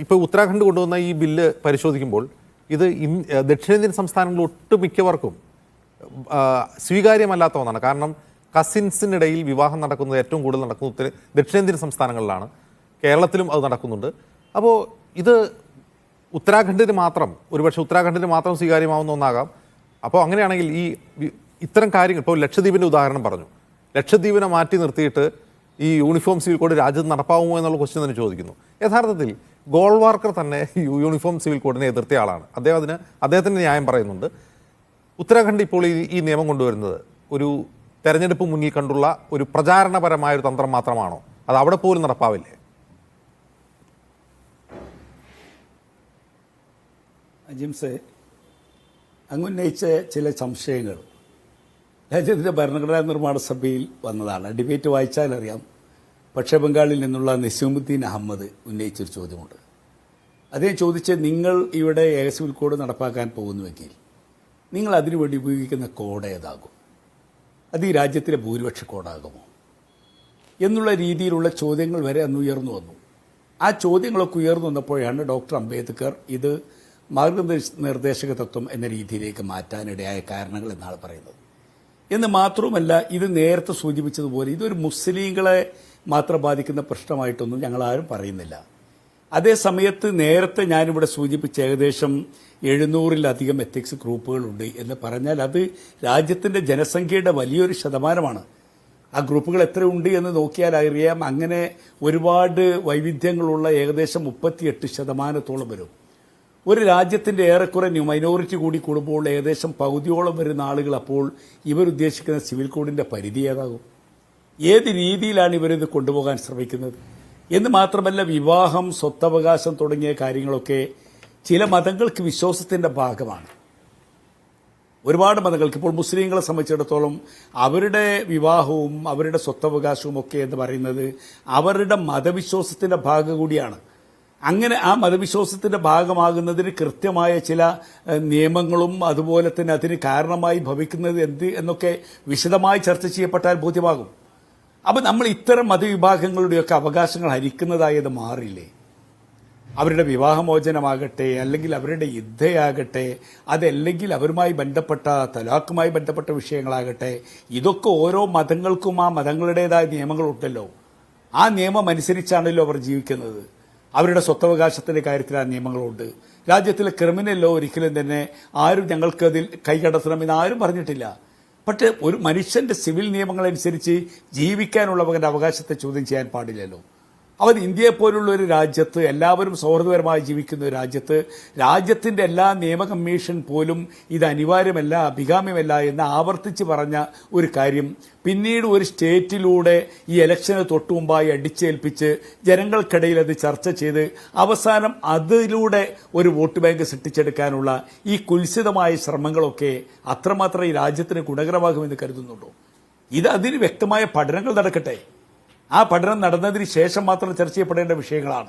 ഇപ്പോൾ ഉത്തരാഖണ്ഡ് കൊണ്ടുവന്ന ഈ ബില്ല് പരിശോധിക്കുമ്പോൾ ഇത് ദക്ഷിണേന്ത്യൻ സംസ്ഥാനങ്ങളിൽ ഒട്ടുമിക്കവർക്കും സ്വീകാര്യമല്ലാത്ത ഒന്നാണ്. കാരണം കസിൻസിനിടയിൽ വിവാഹം നടക്കുന്നത് ഏറ്റവും കൂടുതൽ നടക്കുന്നത് ദക്ഷിണേന്ത്യൻ സംസ്ഥാനങ്ങളിലാണ്. കേരളത്തിലും അത് നടക്കുന്നുണ്ട്. അപ്പോൾ ഇത് ഉത്തരാഖണ്ഡിന് മാത്രം, ഒരുപക്ഷെ ഉത്തരാഖണ്ഡിന് മാത്രം സ്വീകാര്യമാവുന്ന ഒന്നാകാം. അപ്പോൾ അങ്ങനെയാണെങ്കിൽ ഈ ഇത്തരം കാര്യങ്ങൾ, ഇപ്പോൾ ലക്ഷദ്വീപിൻ്റെ ഉദാഹരണം പറഞ്ഞു, ലക്ഷദ്വീപിനെ മാറ്റി നിർത്തിയിട്ട് ഈ യൂണിഫോം സിവിൽ കോഡ് രാജ്യത്ത് നടപ്പാവുമോ എന്നുള്ള ക്വസ്റ്റ്യൻ തന്നെ ചോദിക്കുന്നു. യഥാർത്ഥത്തിൽ ഗോൾവാർക്കർ തന്നെ യൂണിഫോം സിവിൽ കോഡിനെ എതിർത്തിയ ആളാണ്. അദ്ദേഹത്തിൻ്റെ ന്യായം പറയുന്നുണ്ട്. ഉത്തരാഖണ്ഡ് ഇപ്പോൾ ഈ നിയമം കൊണ്ടുവരുന്നത് ഒരു തെരഞ്ഞെടുപ്പ് മുന്നിൽ കണ്ടുള്ള ഒരു പ്രചാരണപരമായ ഒരു തന്ത്രം മാത്രമാണോ? അത് അവിടെ പോലും നടപ്പാവില്ലേ? ജിംസെ, അങ്ങുന്നയിച്ച ചില സംശയങ്ങൾ രാജ്യത്തിൻ്റെ ഭരണഘടനാ നിർമ്മാണ സഭയിൽ വന്നതാണ്. ഡിബേറ്റ് വായിച്ചാലറിയാം. പശ്ചിമ ബംഗാളിൽ നിന്നുള്ള നിസാമുദ്ദീൻ അഹമ്മദ് ഉന്നയിച്ചൊരു ചോദ്യമുണ്ട്. അദ്ദേഹം ചോദിച്ച്, നിങ്ങൾ ഇവിടെ ഏക സിവിൽ കോഡ് നടപ്പാക്കാൻ പോകുന്നുവെങ്കിൽ നിങ്ങൾ അതിനുവേണ്ടി ഉപയോഗിക്കുന്ന കോഡ് ഏതാകും? അത് ഈ രാജ്യത്തിലെ ഭൂരിപക്ഷ കോഡാകുമോ എന്നുള്ള രീതിയിലുള്ള ചോദ്യങ്ങൾ വരെ അന്ന് ഉയർന്നു വന്നു. ആ ചോദ്യങ്ങളൊക്കെ ഉയർന്നു വന്നപ്പോഴാണ് ഡോക്ടർ അംബേദ്കർ ഇത് മാർഗനിർദ്ദേശക തത്വം എന്ന രീതിയിലേക്ക് മാറ്റാനിടയായ കാരണങ്ങൾ എന്നാണ് പറയുന്നത്. എന്ന് മാത്രവുമല്ല, ഇത് നേരത്തെ സൂചിപ്പിച്ചതുപോലെ ഇതൊരു മുസ്ലിങ്ങളെ മാത്രം ബാധിക്കുന്ന പ്രശ്നമായിട്ടൊന്നും ഞങ്ങളാരും പറയുന്നില്ല. അതേ സമയത്ത് നേരത്തെ ഞാനിവിടെ സൂചിപ്പിച്ച ഏകദേശം 700-ലധികം എത്തിക്സ് ഗ്രൂപ്പുകളുണ്ട് എന്ന് പറഞ്ഞാൽ അത് രാജ്യത്തിന്റെ ജനസംഖ്യയുടെ വലിയൊരു ശതമാനമാണ്. ആ ഗ്രൂപ്പുകൾ എത്രയുണ്ട് എന്ന് നോക്കിയാൽ അറിയാം. അങ്ങനെ ഒരുപാട് വൈവിധ്യങ്ങളുള്ള ഏകദേശം 38% വരും. ഒരു രാജ്യത്തിന്റെ ഏറെക്കുറെ മൈനോറിറ്റി കൂടി കൂടുമ്പോൾ ഏകദേശം പകുതിയോളം വരുന്ന ആളുകൾ, അപ്പോൾ ഇവരുദ്ദേശിക്കുന്ന സിവിൽ കോഡിന്റെ പരിധി ഏതാകും? ഏത് രീതിയിലാണ് ഇവരിത് കൊണ്ടുപോകാൻ ശ്രമിക്കുന്നത് എന്ന് മാത്രമല്ല, വിവാഹം, സ്വത്തവകാശം തുടങ്ങിയ കാര്യങ്ങളൊക്കെ ചില മതങ്ങൾക്ക് വിശ്വാസത്തിന്റെ ഭാഗമാണ്. ഒരുപാട് മതങ്ങൾക്ക്, ഇപ്പോൾ മുസ്ലിങ്ങളെ സംബന്ധിച്ചിടത്തോളം അവരുടെ വിവാഹവും അവരുടെ സ്വത്തവകാശവും ഒക്കെ എന്ന് പറയുന്നത് അവരുടെ മതവിശ്വാസത്തിന്റെ ഭാഗം കൂടിയാണ്. അങ്ങനെ ആ മതവിശ്വാസത്തിന്റെ ഭാഗമാകുന്നതിന് കൃത്യമായ ചില നിയമങ്ങളും അതുപോലെ തന്നെ അതിന് കാരണമായി ഭവിക്കുന്നത് എന്ത് എന്നൊക്കെ വിശദമായി ചർച്ച ചെയ്യപ്പെട്ടാൽ ബോധ്യമാകും. അപ്പം നമ്മൾ ഇത്തരം മതവിഭാഗങ്ങളുടെയൊക്കെ അവകാശങ്ങൾ ഹരിക്കുന്നതായത് മാറില്ലേ? അവരുടെ വിവാഹമോചനമാകട്ടെ, അല്ലെങ്കിൽ അവരുടെ യുദ്ധയാകട്ടെ, അതല്ലെങ്കിൽ അവരുമായി ബന്ധപ്പെട്ട തലാഖുമായി ബന്ധപ്പെട്ട വിഷയങ്ങളാകട്ടെ, ഇതൊക്കെ ഓരോ മതങ്ങൾക്കും ആ മതങ്ങളുടേതായ നിയമങ്ങളുണ്ടല്ലോ. ആ നിയമം അനുസരിച്ചാണല്ലോ അവർ ജീവിക്കുന്നത്. അവരുടെ സ്വത്തവകാശത്തിന്റെ കാര്യത്തിൽ ആ നിയമങ്ങളുണ്ട്. രാജ്യത്തിലെ ക്രിമിനൽ ലോ ഒരിക്കലും തന്നെ ആരും ഞങ്ങൾക്കതിൽ കൈകടത്തണമെന്ന് ആരും പറഞ്ഞിട്ടില്ല. പക്ഷേ ഒരു മനുഷ്യന്റെ സിവിൽ നിയമങ്ങളനുസരിച്ച് ജീവിക്കാനുള്ളവന്റെ അവകാശത്തെ ചോദ്യം ചെയ്യാൻ പാടില്ലല്ലോ. അവൻ ഇന്ത്യയെപ്പോലുള്ള ഒരു രാജ്യത്ത്, എല്ലാവരും സൗഹൃദപരമായി ജീവിക്കുന്ന ഒരു രാജ്യത്ത്, രാജ്യത്തിന്റെ എല്ലാ നിയമ കമ്മീഷൻ പോലും ഇത് അനിവാര്യമല്ല, അഭികാമ്യമല്ല എന്ന് ആവർത്തിച്ച് പറഞ്ഞ ഒരു കാര്യം പിന്നീട് ഒരു സ്റ്റേറ്റിലൂടെ ഈ ഇലക്ഷന് തൊട്ടുമുമ്പായി അടിച്ചേൽപ്പിച്ച് ജനങ്ങൾക്കിടയിൽ അത് ചർച്ച ചെയ്ത് അവസാനം അതിലൂടെ ഒരു വോട്ട് ബാങ്ക് സൃഷ്ടിച്ചെടുക്കാനുള്ള ഈ കുൽസിതമായ ശ്രമങ്ങളൊക്കെ അത്രമാത്രം ഈ രാജ്യത്തിന് ഗുണകരമാകുമെന്ന് കരുതുന്നുണ്ടോ? ഇത് അതിന് വ്യക്തമായ പഠനങ്ങൾ നടക്കട്ടെ. ആ പഠനം നടന്നതിന് ശേഷം മാത്രം ചർച്ച ചെയ്യപ്പെടേണ്ട വിഷയങ്ങളാണ്.